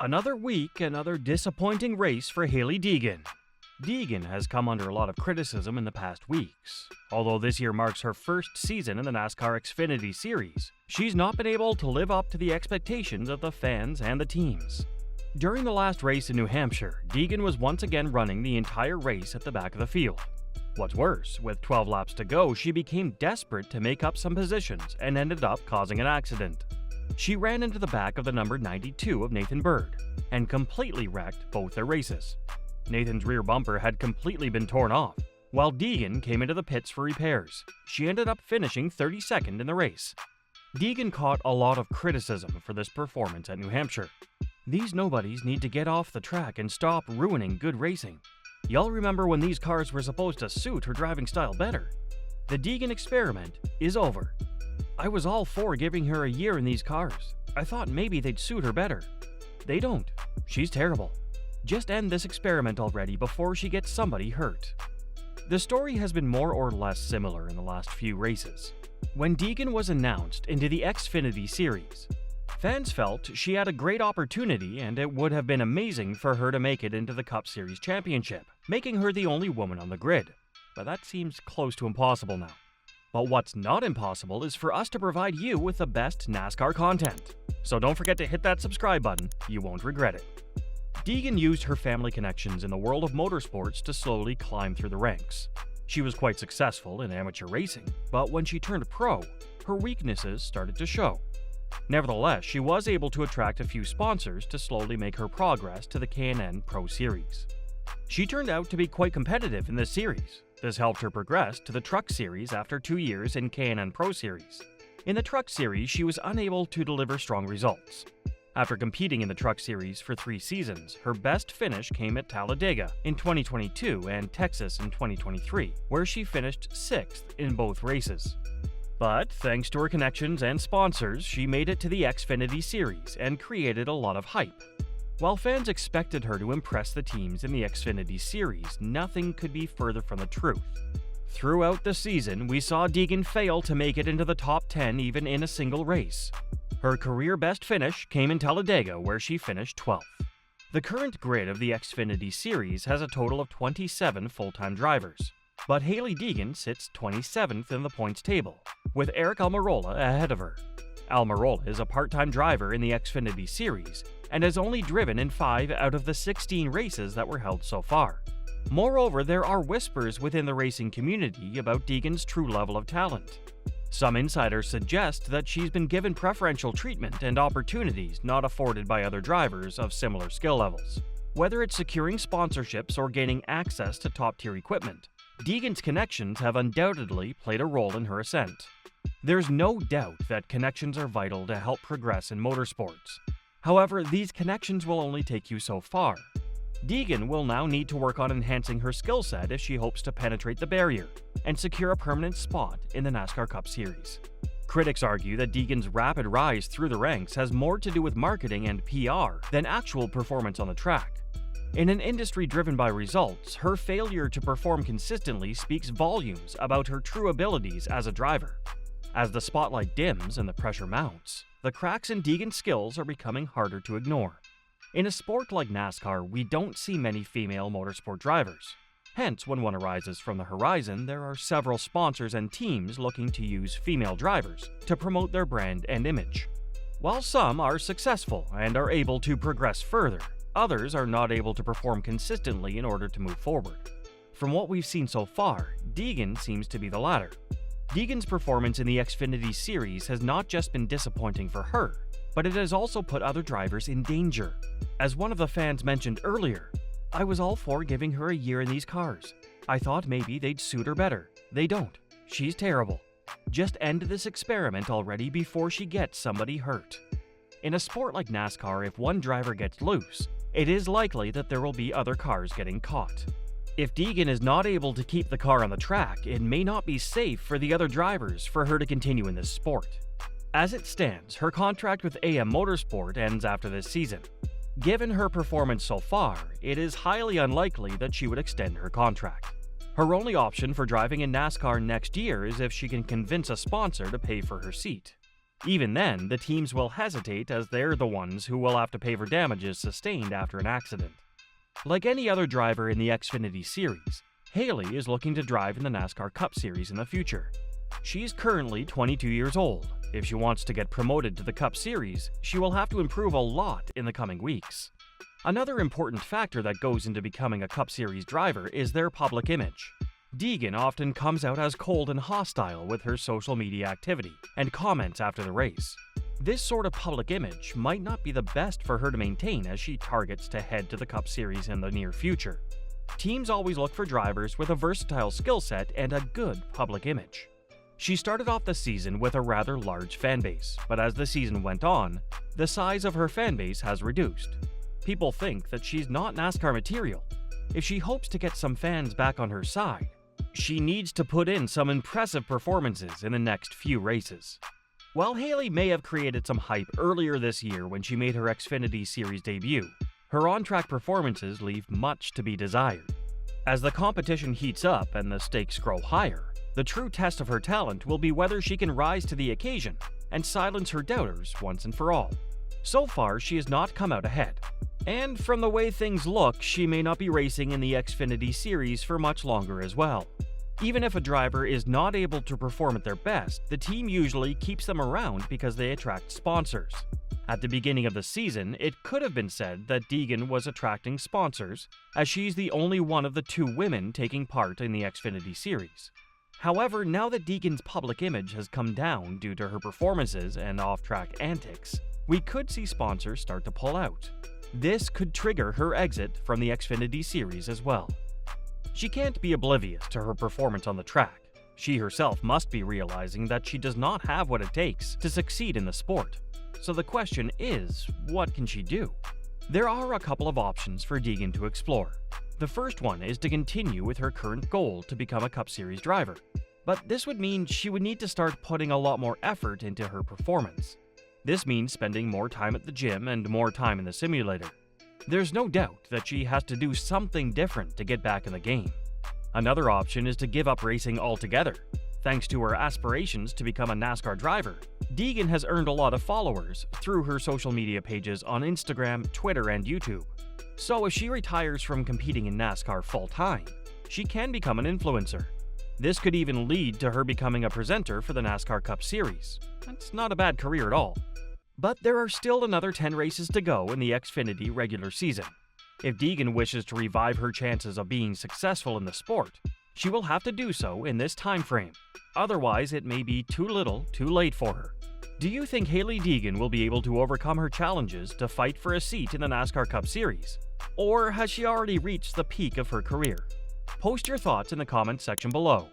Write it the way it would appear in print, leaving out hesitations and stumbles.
Another week, another disappointing race for Hailie Deegan. Deegan has come under a lot of criticism in the past weeks. Although this year marks her first season in the NASCAR Xfinity series, she's not been able to live up to the expectations of the fans and the teams. During the last race in New Hampshire, Deegan was once again running the entire race at the back of the field. What's worse, with 12 laps to go, she became desperate to make up some positions and ended up causing an accident. She ran into the back of the number 92 of Nathan Byrd and completely wrecked both their races. Nathan's rear bumper had completely been torn off, while Deegan came into the pits for repairs. She ended up finishing 32nd in the race. Deegan caught a lot of criticism for this performance at New Hampshire. These nobodies need to get off the track and stop ruining good racing. Y'all remember when these cars were supposed to suit her driving style better? The Deegan experiment is over. I was all for giving her a year in these cars. I thought maybe they'd suit her better. They don't. She's terrible. Just end this experiment already before she gets somebody hurt. The story has been more or less similar in the last few races. When Deegan was announced into the Xfinity series, fans felt she had a great opportunity and it would have been amazing for her to make it into the Cup Series championship, making her the only woman on the grid. But that seems close to impossible now. But what's not impossible is for us to provide you with the best NASCAR content. So don't forget to hit that subscribe button, you won't regret it. Deegan used her family connections in the world of motorsports to slowly climb through the ranks. She was quite successful in amateur racing, but when she turned pro, her weaknesses started to show. Nevertheless, she was able to attract a few sponsors to slowly make her progress to the K&N Pro Series. She turned out to be quite competitive in this series. This helped her progress to the Truck Series after 2 years in K&N Pro Series. In the Truck Series, she was unable to deliver strong results. After competing in the Truck Series for 3 seasons, her best finish came at Talladega in 2022 and Texas in 2023, where she finished 6th in both races. But thanks to her connections and sponsors, she made it to the Xfinity series and created a lot of hype. While fans expected her to impress the teams in the Xfinity series, nothing could be further from the truth. Throughout the season, we saw Deegan fail to make it into the top 10 even in a single race. Her career best finish came in Talladega, where she finished 12th. The current grid of the Xfinity series has a total of 27 full-time drivers, but Hailie Deegan sits 27th in the points table, with Aric Almirola ahead of her. Almirola is a part-time driver in the Xfinity series and has only driven in 5 out of the 16 races that were held so far. Moreover, there are whispers within the racing community about Deegan's true level of talent. Some insiders suggest that she's been given preferential treatment and opportunities not afforded by other drivers of similar skill levels. Whether it's securing sponsorships or gaining access to top-tier equipment, Deegan's connections have undoubtedly played a role in her ascent. There's no doubt that connections are vital to help progress in motorsports. However, these connections will only take you so far. Deegan will now need to work on enhancing her skill set if she hopes to penetrate the barrier and secure a permanent spot in the NASCAR Cup Series. Critics argue that Deegan's rapid rise through the ranks has more to do with marketing and PR than actual performance on the track. In an industry driven by results, her failure to perform consistently speaks volumes about her true abilities as a driver. As the spotlight dims and the pressure mounts, the cracks in Deegan's skills are becoming harder to ignore. In a sport like NASCAR, we don't see many female motorsport drivers. Hence, when one arises from the horizon, there are several sponsors and teams looking to use female drivers to promote their brand and image. While some are successful and are able to progress further, others are not able to perform consistently in order to move forward. From what we've seen so far, Deegan seems to be the latter. Deegan's performance in the Xfinity series has not just been disappointing for her, but it has also put other drivers in danger. As one of the fans mentioned earlier, I was all for giving her a year in these cars. I thought maybe they'd suit her better. They don't. She's terrible. Just end this experiment already before she gets somebody hurt. In a sport like NASCAR, if one driver gets loose, it is likely that there will be other cars getting caught. If Deegan is not able to keep the car on the track, it may not be safe for the other drivers for her to continue in this sport. As it stands, her contract with AM Motorsport ends after this season. Given her performance so far, it is highly unlikely that she would extend her contract. Her only option for driving in NASCAR next year is if she can convince a sponsor to pay for her seat. Even then, the teams will hesitate as they're the ones who will have to pay for damages sustained after an accident. Like any other driver in the Xfinity Series, Hailie is looking to drive in the NASCAR Cup Series in the future. She's currently 22 years old. If she wants to get promoted to the Cup Series, she will have to improve a lot in the coming weeks. Another important factor that goes into becoming a Cup Series driver is their public image. Deegan often comes out as cold and hostile with her social media activity and comments after the race. This sort of public image might not be the best for her to maintain as she targets to head to the Cup Series in the near future. Teams always look for drivers with a versatile skill set and a good public image. She started off the season with a rather large fanbase, but as the season went on, the size of her fanbase has reduced. People think that she's not NASCAR material. If she hopes to get some fans back on her side, she needs to put in some impressive performances in the next few races. While Hailie may have created some hype earlier this year when she made her Xfinity Series debut, her on-track performances leave much to be desired. As the competition heats up and the stakes grow higher, the true test of her talent will be whether she can rise to the occasion and silence her doubters once and for all. So far, she has not come out ahead. And from the way things look, she may not be racing in the Xfinity Series for much longer as well. Even if a driver is not able to perform at their best, the team usually keeps them around because they attract sponsors. At the beginning of the season, it could have been said that Deegan was attracting sponsors, as she's the only one of the two women taking part in the Xfinity Series. However, now that Deegan's public image has come down due to her performances and off-track antics, we could see sponsors start to pull out. This could trigger her exit from the Xfinity Series as well. She can't be oblivious to her performance on the track. She herself must be realizing that she does not have what it takes to succeed in the sport. So the question is, what can she do? There are a couple of options for Deegan to explore. The first one is to continue with her current goal to become a Cup Series driver. But this would mean she would need to start putting a lot more effort into her performance. This means spending more time at the gym and more time in the simulator. There's no doubt that she has to do something different to get back in the game. Another option is to give up racing altogether. Thanks to her aspirations to become a NASCAR driver, Deegan has earned a lot of followers through her social media pages on Instagram, Twitter, and YouTube. So if she retires from competing in NASCAR full-time, she can become an influencer. This could even lead to her becoming a presenter for the NASCAR Cup Series. That's not a bad career at all. But there are still another 10 races to go in the Xfinity regular season. If Deegan wishes to revive her chances of being successful in the sport, she will have to do so in this time frame. Otherwise, it may be too little, too late for her. Do you think Hailie Deegan will be able to overcome her challenges to fight for a seat in the NASCAR Cup Series? Or has she already reached the peak of her career? Post your thoughts in the comments section below.